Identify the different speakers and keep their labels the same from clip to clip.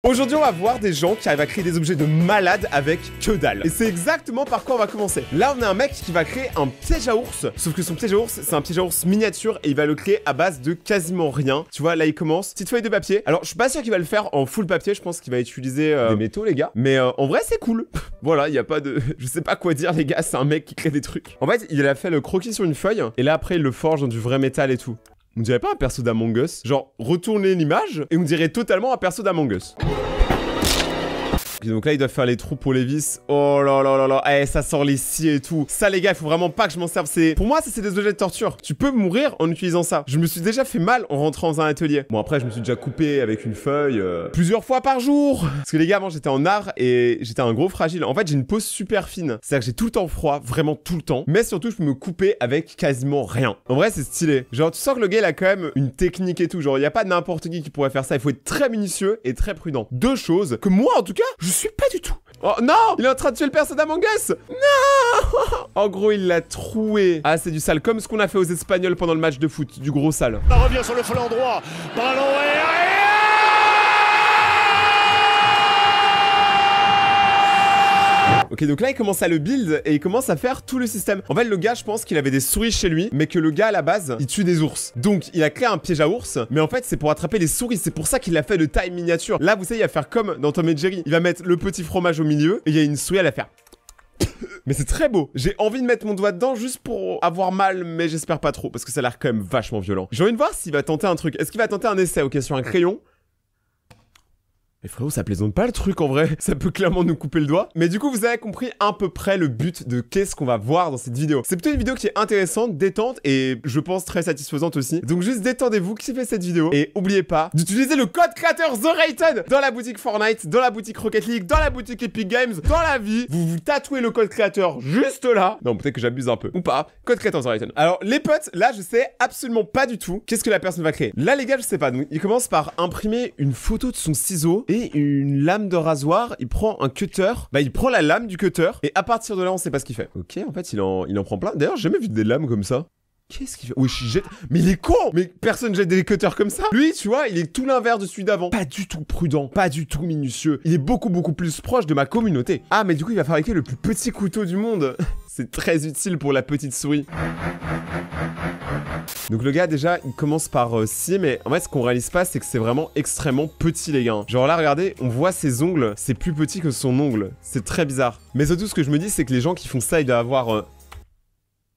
Speaker 1: Aujourd'hui, on va voir des gens qui arrivent à créer des objets de malade avec que dalle. Et c'est exactement par quoi on va commencer. Là, on a un mec qui va créer un piège à ours. Sauf que son piège à ours, c'est un piège à ours miniature et il va le créer à base de quasiment rien. Tu vois, là, il commence. Petite feuille de papier. Alors, je suis pas sûr qu'il va le faire en full papier. Je pense qu'il va utiliser des métaux, les gars. Mais en vrai, c'est cool. Voilà, il y a pas de... Je sais pas quoi dire, les gars. C'est un mec qui crée des trucs. En fait, il a fait le croquis sur une feuille. Et là, après, il le forge dans du vrai métal et tout. On dirait pas un perso d'Among Us? Genre, retournez l'image et on dirait totalement un perso d'Among Us. Okay, donc là, ils doivent faire les trous pour les vis. Oh là là là là. Eh, ça sort les scies et tout. Ça, les gars, il faut vraiment pas que je m'en serve. Pour moi, ça, c'est des objets de torture. Tu peux mourir en utilisant ça. Je me suis déjà fait mal en rentrant dans un atelier. Bon, après, je me suis déjà coupé avec une feuille plusieurs fois par jour. Parce que les gars, avant, j'étais en art et j'étais un gros fragile. En fait, j'ai une peau super fine. C'est-à-dire que j'ai tout le temps froid, vraiment tout le temps. Mais surtout, je peux me couper avec quasiment rien. En vrai, c'est stylé. Genre, tu sens que le gars, il a quand même une technique et tout. Genre, il n'y a pas n'importe qui pourrait faire ça. Il faut être très minutieux et très prudent. Deux choses que moi, en tout cas, je suis pas du tout. Oh non, il est en train de tuer le perso d'Among Us. Non. En gros, il l'a troué. Ah, c'est du sale. Comme ce qu'on a fait aux Espagnols pendant le match de foot. Du gros sale.
Speaker 2: Ça revient sur le flanc droit. Ballon
Speaker 1: Ok, donc là, il commence à le build et il commence à faire tout le système. En fait, le gars, je pense qu'il avait des souris chez lui, mais que le gars, à la base, il tue des ours. Donc, il a créé un piège à ours, mais en fait, c'est pour attraper les souris. C'est pour ça qu'il l'a fait de taille miniature. Là, vous savez, il va faire comme dans Tom et Jerry. Il va mettre le petit fromage au milieu et il y a une souris à la faire. Mais c'est très beau. J'ai envie de mettre mon doigt dedans juste pour avoir mal, mais j'espère pas trop, parce que ça a l'air quand même vachement violent. J'ai envie de voir s'il va tenter un truc. Est-ce qu'il va tenter un essai, ok, sur un crayon? Mais frérot, ça plaisante pas le truc en vrai, ça peut clairement nous couper le doigt. Mais du coup, vous avez compris à peu près le but de qu'est-ce qu'on va voir dans cette vidéo. C'est plutôt une vidéo qui est intéressante, détente et je pense très satisfaisante aussi. Donc juste détendez-vous, kiffez cette vidéo et oubliez pas d'utiliser le code créateur TheRayton dans la boutique Fortnite, dans la boutique Rocket League, dans la boutique Epic Games, dans la vie. Vous vous tatouez le code créateur juste là. Non, peut-être que j'abuse un peu ou pas. Code créateur TheRayton. Alors les potes, là je sais absolument pas du tout qu'est-ce que la personne va créer. Là les gars, je sais pas. Donc il commence par imprimer une photo de son ciseau et une lame de rasoir, il prend un cutter, bah il prend la lame du cutter, et à partir de là, on sait pas ce qu'il fait. Ok, en fait, il en prend plein. D'ailleurs, j'ai jamais vu des lames comme ça. Qu'est-ce qu'il fait? Oui, je jette... Mais il est con! Mais personne jette des cutters comme ça. Lui, tu vois, il est tout l'inverse de celui d'avant. Pas du tout prudent, pas du tout minutieux. Il est beaucoup plus proche de ma communauté. Ah, mais du coup, il va fabriquer le plus petit couteau du monde. C'est très utile pour la petite souris. Donc le gars déjà il commence par scier, mais en fait ce qu'on réalise pas c'est que c'est vraiment extrêmement petit les gars. Genre là regardez, on voit ses ongles, c'est plus petit que son ongle. C'est très bizarre. Mais surtout ce que je me dis c'est que les gens qui font ça ils doivent avoir...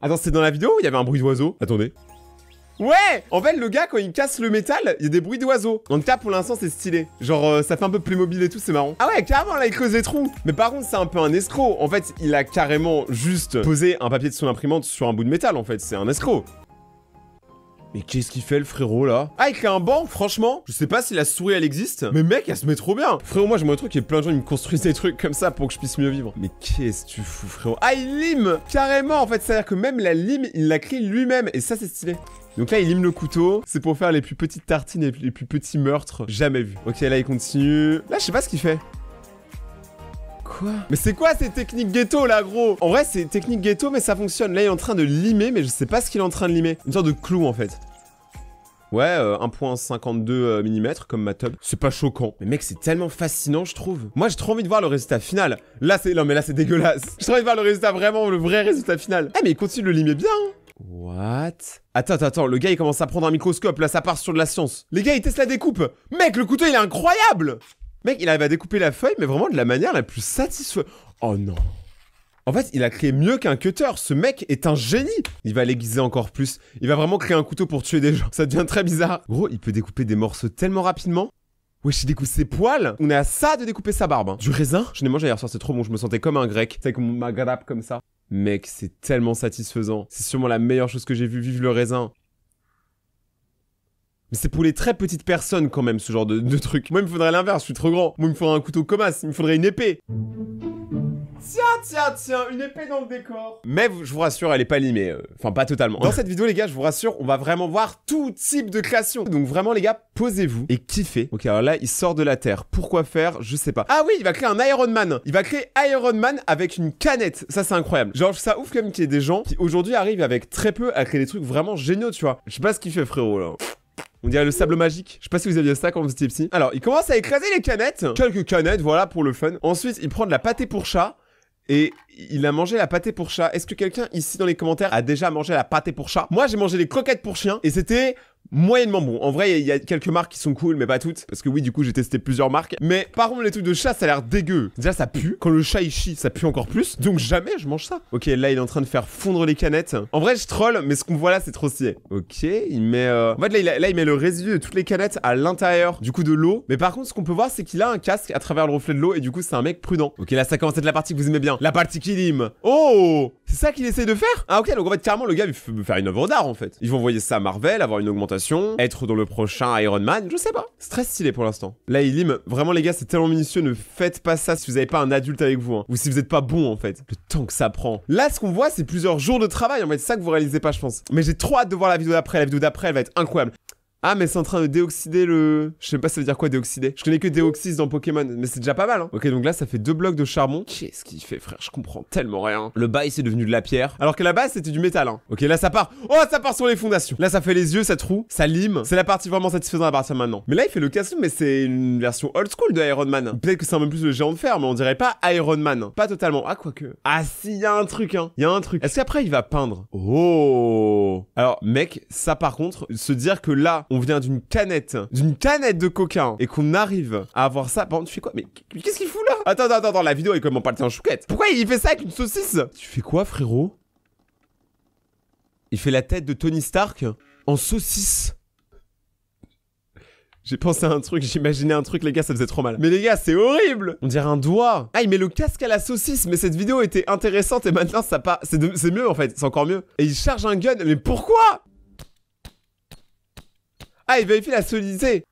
Speaker 1: Attends, c'est dans la vidéo où il y avait un bruit d'oiseau? Attendez. Ouais! En fait le gars quand il casse le métal, il y a des bruits d'oiseaux. En tout cas pour l'instant c'est stylé. Genre ça fait un peu Playmobil et tout, c'est marrant. Ah ouais carrément là il creuse des trous. Mais par contre c'est un peu un escroc. En fait il a carrément juste posé un papier de son imprimante sur un bout de métal en fait. C'est un escroc. Mais qu'est-ce qu'il fait le frérot là? Ah il crée un banc, franchement. Je sais pas si la souris elle existe. Mais mec elle se met trop bien. Frérot moi j'aimerais trop qu'il y ait plein de gens qui me construisent des trucs comme ça pour que je puisse mieux vivre. Mais qu'est-ce que tu fous frérot? Ah il lime carrément en fait. C'est à dire que même la lime il l'a créé lui-même. Et ça c'est stylé. Donc là il lime le couteau. C'est pour faire les plus petites tartines et les plus petits meurtres jamais vus. Ok là il continue. Là je sais pas ce qu'il fait. Quoi? Mais c'est quoi ces techniques ghetto là gros? En vrai c'est technique ghetto mais ça fonctionne. Là il est en train de limer mais je sais pas ce qu'il est en train de limer. Une sorte de clou en fait. Ouais 1.52 mm comme ma tub. C'est pas choquant. Mais mec c'est tellement fascinant je trouve. Moi j'ai trop envie de voir le résultat final. Là c'est... Non mais là c'est dégueulasse. J'ai trop envie de voir le résultat vraiment, le vrai résultat final. Eh mais il continue de le limer bien hein. What? Attends, le gars il commence à prendre un microscope, là ça part sur de la science. Les gars ils testent la découpe. Mec le couteau il est incroyable. Mec, il arrive à découper la feuille, mais vraiment de la manière la plus satisfaisante. Oh non. En fait, il a créé mieux qu'un cutter. Ce mec est un génie. Il va l'aiguiser encore plus. Il va vraiment créer un couteau pour tuer des gens. Ça devient très bizarre. Gros, il peut découper des morceaux tellement rapidement. Wesh, il découpe ses poils. On est à ça de découper sa barbe. Hein. Du raisin. Je l'ai mangé hier soir, c'est trop bon. Je me sentais comme un grec. Tu sais, comme ma grappe comme ça. Mec, c'est tellement satisfaisant. C'est sûrement la meilleure chose que j'ai vue. Vive le raisin. Mais c'est pour les très petites personnes quand même, ce genre de truc. Moi, il me faudrait l'inverse, je suis trop grand. Moi, il me faudrait un couteau Comas, il me faudrait une épée. Tiens, une épée dans le décor. Mais je vous rassure, elle est pas limée. Enfin, pas totalement. Dans cette vidéo, les gars, je vous rassure, on va vraiment voir tout type de création. Donc vraiment, les gars, posez-vous et kiffez. Ok, alors là, il sort de la terre. Pourquoi faire? Je sais pas. Ah oui, il va créer un Iron Man. Il va créer Iron Man avec une canette. Ça, c'est incroyable. Genre, je trouve ça ouf quand même qu'il y ait des gens qui, aujourd'hui, arrivent avec très peu à créer des trucs vraiment géniaux, tu vois. Je sais pas ce qu'il fait, frérot, là. On dirait le sable magique. Je sais pas si vous aviez ça quand vous étiez petit. Alors, il commence à écraser les canettes. Quelques canettes, voilà, pour le fun. Ensuite, il prend de la pâtée pour chat. Et il a mangé la pâtée pour chat. Est-ce que quelqu'un ici dans les commentaires a déjà mangé la pâtée pour chat? Moi, j'ai mangé les croquettes pour chien. Et c'était moyennement bon. En vrai, il y a quelques marques qui sont cool, mais pas toutes. Parce que oui, du coup, j'ai testé plusieurs marques. Mais par contre, les trucs de chat, ça a l'air dégueu. Déjà, ça pue. Quand le chat, il chie, ça pue encore plus. Donc jamais je mange ça. Ok, là, il est en train de faire fondre les canettes. En vrai, je troll, mais ce qu'on voit là, c'est trop stylé. Ok, il met... En fait, là, il met le résidu de toutes les canettes à l'intérieur, du coup, de l'eau. Mais par contre, ce qu'on peut voir, c'est qu'il a un casque à travers le reflet de l'eau. Et du coup, c'est un mec prudent. Ok, là, ça commence à être la partie que vous aimez bien. La partie qui lime. Oh, c'est ça qu'il essaie de faire? Ah ok, donc en fait, carrément, le gars, il veut faire une œuvre d'art, en fait. Ils vont envoyer ça à Marvel, avoir une augmentation, être dans le prochain Iron Man, je sais pas. C'est très stylé pour l'instant. Là, il lime. Vraiment, les gars, c'est tellement minutieux. Ne faites pas ça si vous avez pas un adulte avec vous, hein. Ou si vous êtes pas bon, en fait. Le temps que ça prend. Là, ce qu'on voit, c'est plusieurs jours de travail, en fait. C'est ça que vous réalisez pas, je pense. Mais j'ai trop hâte de voir la vidéo d'après. La vidéo d'après, elle va être incroyable. Ah, mais c'est en train de déoxyder le... Je sais pas ça veut dire quoi déoxyder. Je connais que déoxys dans Pokémon, mais c'est déjà pas mal, hein. Ok, donc là, ça fait 2 blocs de charbon. Qu'est-ce qu'il fait, frère? Je comprends tellement rien. Le bail, c'est devenu de la pierre. Alors que la base, c'était du métal, hein. Ok, là, ça part. Oh, ça part sur les fondations. Là, ça fait les yeux, ça troue, ça lime. C'est la partie vraiment satisfaisante à partir de maintenant. Mais là, il fait le costume, mais c'est une version old school de Iron Man. Peut-être que c'est un peu plus le géant de fer, mais on dirait pas Iron Man. Pas totalement. Ah, quoique. Ah, si, y a un truc, hein. Y a un truc. Est-ce qu'après, il va peindre? Oh. Alors, mec, ça, par contre, se dire que là, on vient d'une canette de coca et qu'on arrive à avoir ça. Par contre, tu fais quoi? Mais qu'est-ce qu'il fout là? Attends, la vidéo est comment pas le temps chouquette. Pourquoi il fait ça avec une saucisse? Tu fais quoi, frérot? Il fait la tête de Tony Stark en saucisse. J'ai pensé à un truc, j'imaginais un truc, les gars, ça faisait trop mal. Mais les gars, c'est horrible! On dirait un doigt. Ah, il met le casque à la saucisse, mais cette vidéo était intéressante et maintenant ça part. C'est mieux en fait, c'est encore mieux. Et il charge un gun, mais pourquoi? Ah, il vérifie la solidité.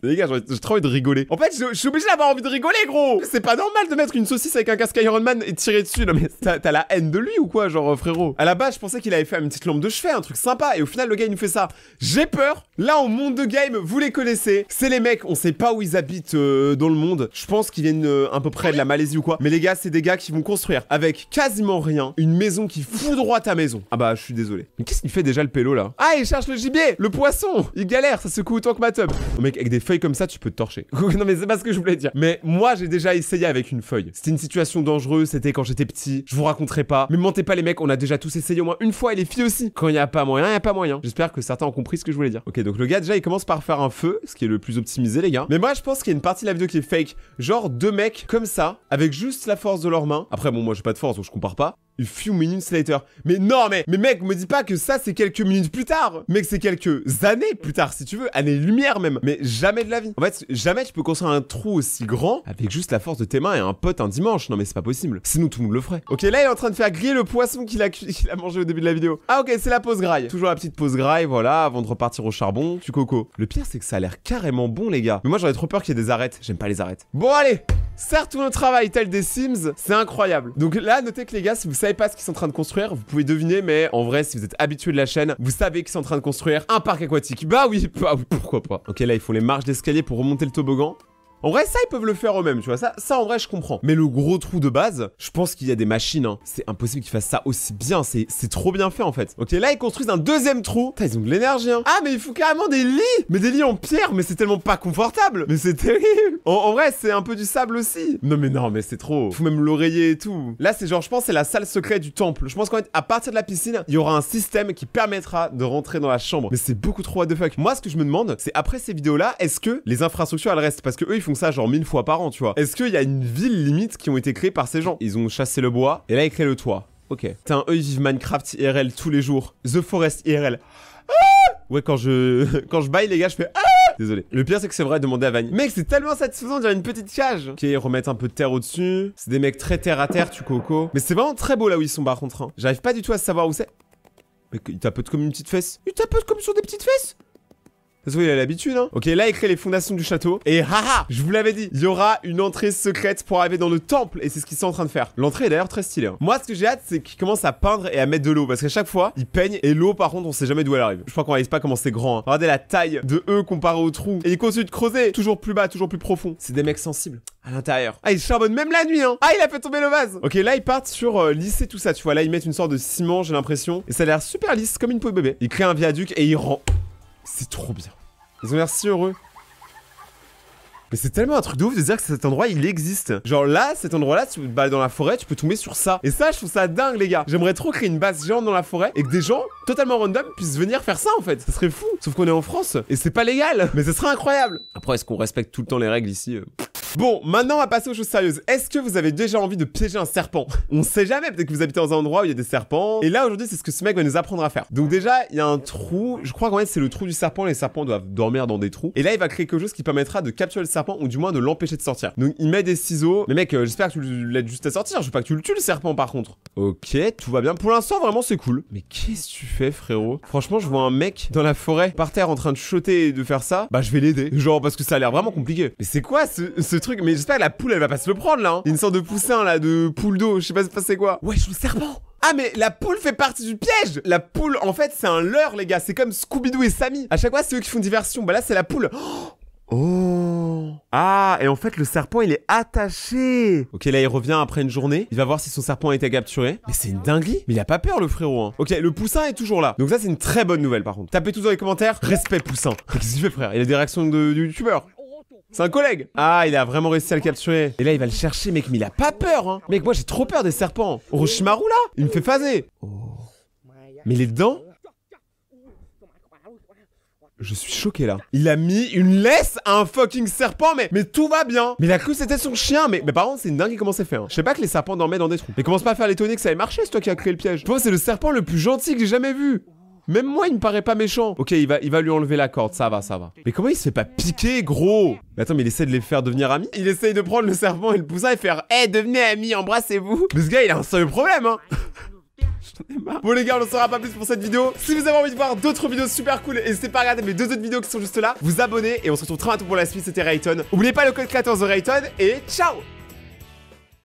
Speaker 1: Les gars, j'ai trop envie de rigoler. En fait, je suis obligé d'avoir envie de rigoler, gros. C'est pas normal de mettre une saucisse avec un casque Iron Man et de tirer dessus. Non mais t'as la haine de lui ou quoi, genre frérot? À la base, je pensais qu'il avait fait une petite lampe de chevet, un truc sympa. Et au final, le gars, il nous fait ça. J'ai peur. Là, au monde de game, vous les connaissez. C'est les mecs, on sait pas où ils habitent dans le monde. Je pense qu'ils viennent à peu près de la Malaisie ou quoi. Mais les gars, c'est des gars qui vont construire avec quasiment rien une maison qui foudroie ta maison. Ah bah, je suis désolé. Mais qu'est-ce qu'il fait déjà le pélo là? Ah, il cherche le gibier, le poisson. Il galère, ça secoue autant que ma tub. Oh, mec, avec des feuilles comme ça, tu peux te torcher. Non mais c'est pas ce que je voulais dire. Mais moi j'ai déjà essayé avec une feuille. C'était une situation dangereuse, c'était quand j'étais petit. Je vous raconterai pas. Mais mentez pas les mecs, on a déjà tous essayé au moins une fois et les filles aussi. Quand il y a pas moyen, il y a pas moyen. J'espère que certains ont compris ce que je voulais dire. Ok, donc le gars déjà il commence par faire un feu, ce qui est le plus optimisé les gars. Mais moi je pense qu'il y a une partie de la vidéo qui est fake. Genre 2 mecs comme ça, avec juste la force de leurs mains. Après bon moi j'ai pas de force donc je compare pas. A few minutes later. Mais non, mais mec, me dis pas que ça c'est quelques minutes plus tard. Mec, c'est quelques années plus tard, si tu veux. Années-lumière même. Mais jamais de la vie. En fait, jamais tu peux construire un trou aussi grand avec juste la force de tes mains et un pote un dimanche. Non, mais c'est pas possible. Sinon, tout le monde le ferait. Ok, là, il est en train de faire griller le poisson qu'il a mangé au début de la vidéo. Ah, ok, c'est la pause graille. Toujours la petite pause graille, voilà, avant de repartir au charbon. Tu coco. Le pire, c'est que ça a l'air carrément bon, les gars. Mais moi, j'aurais trop peur qu'il y ait des arêtes. J'aime pas les arêtes. Bon, allez. Certes, tout notre travail tel des Sims, c'est incroyable. Donc là, notez que les gars, si vous savez pas ce qu'ils sont en train de construire, vous pouvez deviner, mais en vrai, si vous êtes habitué de la chaîne, vous savez qu'ils sont en train de construire un parc aquatique. Bah oui, pourquoi pas. Ok, là, il faut les marches d'escalier pour remonter le toboggan. En vrai, ça, ils peuvent le faire eux-mêmes, tu vois. Ça, en vrai, je comprends. Mais le gros trou de base, je pense qu'il y a des machines, hein. C'est impossible qu'ils fassent ça aussi bien. C'est trop bien fait, en fait. Ok, là, ils construisent un deuxième trou. Putain, ils ont de l'énergie, hein. Ah, mais il faut carrément des lits. Mais des lits en pierre, mais c'est tellement pas confortable. Mais c'est terrible. En vrai, c'est un peu du sable aussi. Non, mais c'est trop. Faut même l'oreiller et tout. Là, c'est genre, je pense, c'est la salle secrète du temple. Je pense qu'en fait, à partir de la piscine, il y aura un système qui permettra de rentrer dans la chambre. Mais c'est beaucoup trop what the fuck. Moi, ce que je me demande, c'est après ces vidéos-là, est-ce que les infrastructures, elles restent? Parce que eux, ils font ça genre 1000 fois par an, tu vois. Est-ce qu'il y a une ville limite qui ont été créées par ces gens? Ils ont chassé le bois et là ils créent le toit. Ok. Putain, eux ils vivent Minecraft IRL tous les jours. The Forest IRL. Ah ouais, quand je baille les gars, je fais ah. Désolé. Le pire c'est que c'est vrai, demander à Vanille. Mec, c'est tellement satisfaisant de dire une petite cage. Ok, remettre un peu de terre au-dessus. C'est des mecs très terre à terre, tu coco. Mais c'est vraiment très beau là où ils sont par contre, hein. J'arrive pas du tout à savoir où c'est. Mec, il tapote comme une petite fesse. Il tapote comme sur des petites fesses. Ça se voit, il a l'habitude, hein. Ok, là, il crée les fondations du château. Et haha, je vous l'avais dit, il y aura une entrée secrète pour arriver dans le temple. Et c'est ce qu'ils sont en train de faire. L'entrée est d'ailleurs très stylée, hein. Moi, ce que j'ai hâte, c'est qu'ils commencent à peindre et à mettre de l'eau. Parce qu'à chaque fois, ils peignent. Et l'eau, par contre, on sait jamais d'où elle arrive. Je crois qu'on réalise pas comment c'est grand, hein. Regardez la taille de eux comparé au trou. Et ils continuent de creuser. Toujours plus bas, toujours plus profond. C'est des mecs sensibles. À l'intérieur. Ah, ils charbonnent même la nuit, hein. Ah, il a fait tomber le vase. Ok, là, ils partent sur lisser tout ça. Tu vois, là, ils mettent une sorte de ciment, j'ai l'impression. Et ça a l'air super lisse, comme une peau de bébé. Ils créent un viaduc et ils rendent. C'est trop bien. Ils ont l'air si heureux. Mais c'est tellement un truc de ouf de dire que cet endroit il existe. Genre là, cet endroit là, tu vas dans la forêt, tu peux tomber sur ça. Et ça, je trouve ça dingue les gars. J'aimerais trop créer une base géante dans la forêt et que des gens totalement random puissent venir faire ça en fait. Ça serait fou. Sauf qu'on est en France et c'est pas légal. Mais ça serait incroyable. Après, est-ce qu'on respecte tout le temps les règles ici Bon, maintenant on va passer aux choses sérieuses. Est-ce que vous avez déjà envie de piéger un serpent? On sait jamais, peut-être que vous habitez dans un endroit où il y a des serpents. Et là aujourd'hui c'est ce que ce mec va nous apprendre à faire. Donc déjà, il y a un trou, je crois qu'en fait c'est le trou du serpent, les serpents doivent dormir dans des trous. Et là il va créer quelque chose qui permettra de capturer le serpent ou du moins de l'empêcher de sortir. Donc il met des ciseaux. Mais mec, j'espère que tu l'aides juste à sortir, je veux pas que tu le tues le serpent par contre. Ok, tout va bien. Pour l'instant vraiment c'est cool. Mais qu'est-ce que tu fais frérot? Franchement je vois un mec dans la forêt par terre en train de chuchoter et de faire ça. Bah je vais l'aider. Genre parce que ça a l'air vraiment compliqué. Mais c'est quoi ce truc? Mais j'espère que la poule elle va pas se le prendre là hein. Il y a une sorte de poussin là, de poule d'eau, je sais pas c'est quoi. Wesh le serpent. Ah mais la poule fait partie du piège. La poule en fait c'est un leurre les gars. C'est comme Scooby-Doo et Sammy. À chaque fois c'est eux qui font diversion. Bah là c'est la poule. Oh. Ah, et en fait le serpent il est attaché. Ok là il revient après une journée. Il va voir si son serpent a été capturé. Mais c'est une dinguerie. Mais il a pas peur le frérot hein. Ok le poussin est toujours là. Donc ça c'est une très bonne nouvelle par contre. Tapez tous dans les commentaires. Respect poussin. Qu'est-ce qu'il fait frère? Il a des réactions de youtubeur. C'est un collègue. Ah, il a vraiment réussi à le capturer. Et là, il va le chercher, mec. Mais il a pas peur, hein. Mec, moi, j'ai trop peur des serpents. Orochimaru, là, il me fait phaser. Oh. Mais les dents... Je suis choqué, là. Il a mis une laisse à un fucking serpent, mais tout va bien. Mais il a cru que c'était son chien. Mais par contre, c'est une dingue comment c'est fait. Hein. Je sais pas que les serpents dormaient dans des trous. Mais commence pas à faire l'étonner que ça ait marché, c'est toi qui as créé le piège. Toi, c'est le serpent le plus gentil que j'ai jamais vu. Même moi, il me paraît pas méchant. Ok, il va lui enlever la corde, ça va. Mais comment il se fait pas piquer, gros? Mais attends, mais il essaie de les faire devenir amis. Il essaye de prendre le serpent et le poussin et faire « Eh, devenez amis, embrassez-vous !» Mais ce gars, il a un sérieux problème, hein. J'en ai marre. Bon les gars, on ne saura pas plus pour cette vidéo. Si vous avez envie de voir d'autres vidéos super cool, n'hésitez pas à regarder mes 2 autres vidéos qui sont juste là. Vous abonner et on se retrouve très bientôt pour la suite. C'était Rayton. N'oubliez pas le code créateur The Rayton et ciao.